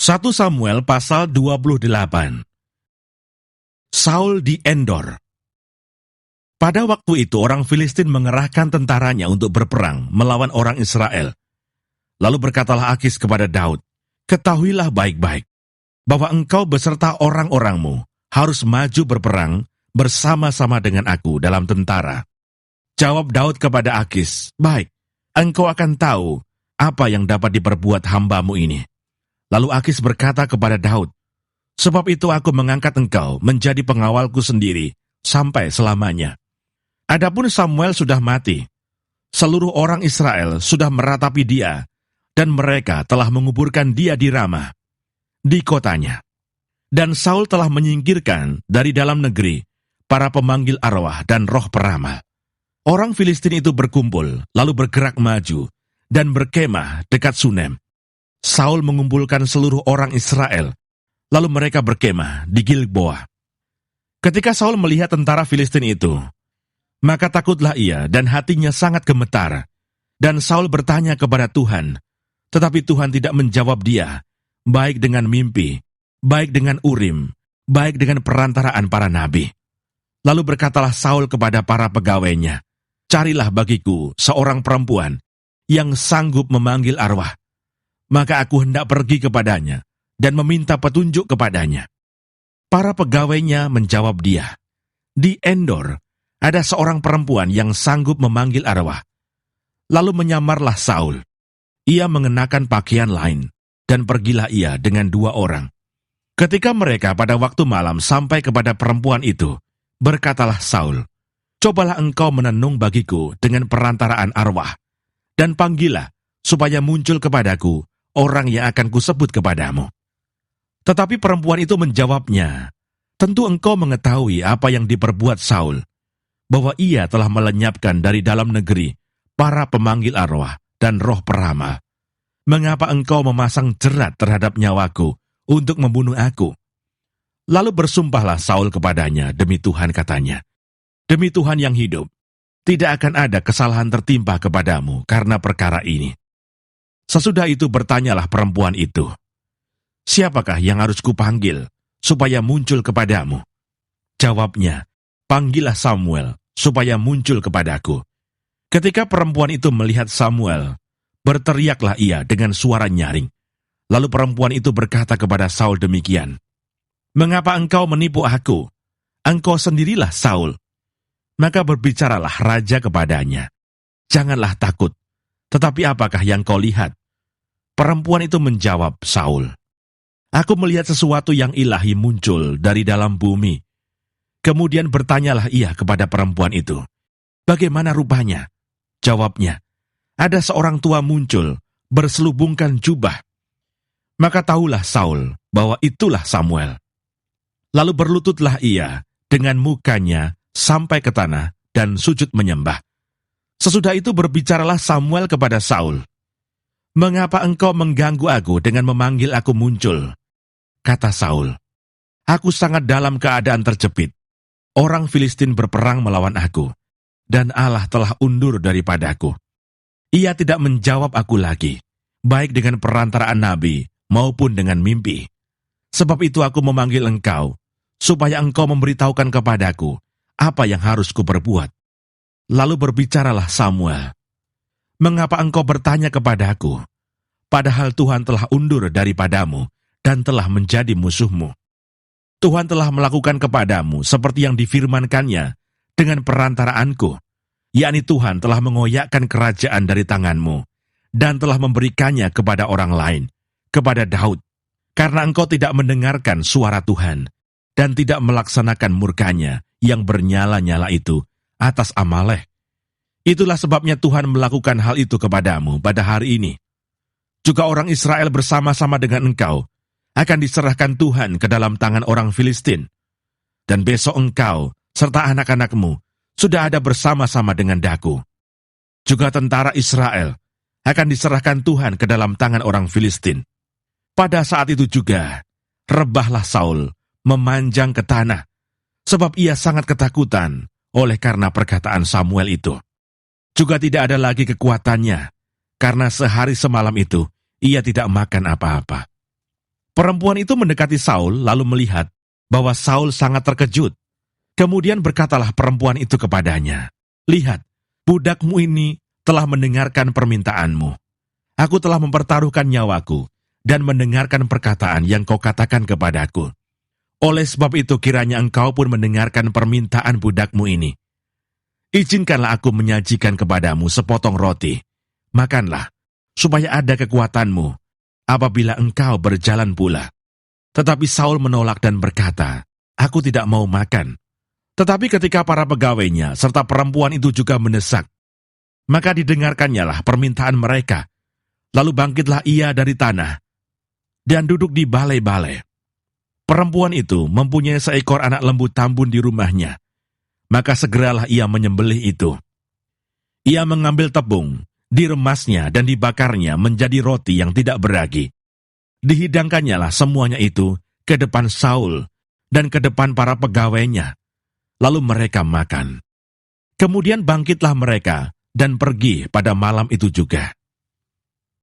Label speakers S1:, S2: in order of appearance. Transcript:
S1: 1 Samuel pasal 28. Saul di Endor. Pada waktu itu orang Filistin mengerahkan tentaranya untuk berperang melawan orang Israel. Lalu berkatalah Akis kepada Daud, "Ketahuilah baik-baik, bahwa engkau beserta orang-orangmu harus maju berperang bersama-sama dengan aku dalam tentara." Jawab Daud kepada Akis, "Baik, engkau akan tahu apa yang dapat diperbuat hambamu ini." Lalu Akis berkata kepada Daud, "Sebab itu aku mengangkat engkau menjadi pengawalku sendiri sampai selamanya." Adapun Samuel sudah mati. Seluruh orang Israel sudah meratapi dia, dan mereka telah menguburkan dia di Ramah, di kotanya. Dan Saul telah menyingkirkan dari dalam negeri para pemanggil arwah dan roh peramal. Orang Filistin itu berkumpul, lalu bergerak maju, dan berkemah dekat Sunem. Saul mengumpulkan seluruh orang Israel, lalu mereka berkemah di Gilboa. Ketika Saul melihat tentara Filistin itu, maka takutlah ia dan hatinya sangat gemetar. Dan Saul bertanya kepada Tuhan, tetapi Tuhan tidak menjawab dia, baik dengan mimpi, baik dengan Urim, baik dengan perantaraan para nabi. Lalu berkatalah Saul kepada para pegawainya, "Carilah bagiku seorang perempuan yang sanggup memanggil arwah, maka aku hendak pergi kepadanya dan meminta petunjuk kepadanya." Para pegawainya menjawab dia, "Di Endor ada seorang perempuan yang sanggup memanggil arwah." Lalu menyamarlah Saul. Ia mengenakan pakaian lain, dan pergilah ia dengan 2 orang. Ketika mereka pada waktu malam sampai kepada perempuan itu, berkatalah Saul, "Cobalah engkau menenung bagiku dengan perantaraan arwah, dan panggillah supaya muncul kepadaku orang yang akan kusebut kepadamu." Tetapi perempuan itu menjawabnya, "Tentu engkau mengetahui apa yang diperbuat Saul, bahwa ia telah melenyapkan dari dalam negeri para pemanggil arwah dan roh peramal. Mengapa engkau memasang jerat terhadap nyawaku untuk membunuh aku?" Lalu bersumpahlah Saul kepadanya, "Demi Tuhan," katanya, "demi Tuhan yang hidup, tidak akan ada kesalahan tertimpa kepadamu karena perkara ini." Sesudah itu bertanyalah perempuan itu, "Siapakah yang harus kupanggil supaya muncul kepadamu?" Jawabnya, "Panggillah Samuel supaya muncul kepadaku." Ketika perempuan itu melihat Samuel, berteriaklah ia dengan suara nyaring. Lalu perempuan itu berkata kepada Saul demikian, "Mengapa engkau menipu aku? Engkau sendirilah Saul." Maka berbicaralah raja kepadanya, "Janganlah takut, tetapi apakah yang kau lihat?" Perempuan itu menjawab Saul, "Aku melihat sesuatu yang ilahi muncul dari dalam bumi." Kemudian bertanyalah ia kepada perempuan itu, "Bagaimana rupanya?" Jawabnya, "Ada seorang tua muncul, berselubungkan jubah." Maka tahulah Saul bahwa itulah Samuel. Lalu berlututlah ia dengan mukanya sampai ke tanah dan sujud menyembah. Sesudah itu berbicaralah Samuel kepada Saul, "Mengapa engkau mengganggu aku dengan memanggil aku muncul?" Kata Saul, "Aku sangat dalam keadaan terjepit. Orang Filistin berperang melawan aku, dan Allah telah undur daripadaku. Ia tidak menjawab aku lagi, baik dengan perantaraan nabi maupun dengan mimpi. Sebab itu aku memanggil engkau, supaya engkau memberitahukan kepadaku apa yang harus kuperbuat." Lalu berbicaralah Samuel, "Mengapa engkau bertanya kepadaku, padahal Tuhan telah undur daripadamu dan telah menjadi musuhmu? Tuhan telah melakukan kepadamu seperti yang difirmankannya dengan perantaraanku, yakni Tuhan telah mengoyakkan kerajaan dari tanganmu dan telah memberikannya kepada orang lain, kepada Daud, karena engkau tidak mendengarkan suara Tuhan dan tidak melaksanakan murkanya yang bernyala-nyala itu atas Amalek. Itulah sebabnya Tuhan melakukan hal itu kepadamu pada hari ini. Juga orang Israel bersama-sama dengan engkau akan diserahkan Tuhan ke dalam tangan orang Filistin. Dan besok engkau serta anak-anakmu sudah ada bersama-sama dengan daku. Juga tentara Israel akan diserahkan Tuhan ke dalam tangan orang Filistin." Pada saat itu juga, rebahlah Saul memanjang ke tanah, sebab ia sangat ketakutan oleh karena perkataan Samuel itu. Juga tidak ada lagi kekuatannya, karena sehari semalam itu ia tidak makan apa-apa. Perempuan itu mendekati Saul lalu melihat bahwa Saul sangat terkejut. Kemudian berkatalah perempuan itu kepadanya, "Lihat, budakmu ini telah mendengarkan permintaanmu. Aku telah mempertaruhkan nyawaku dan mendengarkan perkataan yang kau katakan kepadaku. Oleh sebab itu kiranya engkau pun mendengarkan permintaan budakmu ini. Izinkanlah aku menyajikan kepadamu sepotong roti. Makanlah, supaya ada kekuatanmu apabila engkau berjalan pula." Tetapi Saul menolak dan berkata, "Aku tidak mau makan." Tetapi ketika para pegawainya serta perempuan itu juga mendesak, maka didengarkannyalah permintaan mereka. Lalu bangkitlah ia dari tanah dan duduk di balai-balai. Perempuan itu mempunyai seekor anak lembu tambun di rumahnya. Maka segeralah ia menyembelih itu. Ia mengambil tepung, diremasnya dan dibakarnya menjadi roti yang tidak beragi. Dihidangkannyalah semuanya itu ke depan Saul dan ke depan para pegawainya. Lalu mereka makan. Kemudian bangkitlah mereka dan pergi pada malam itu juga.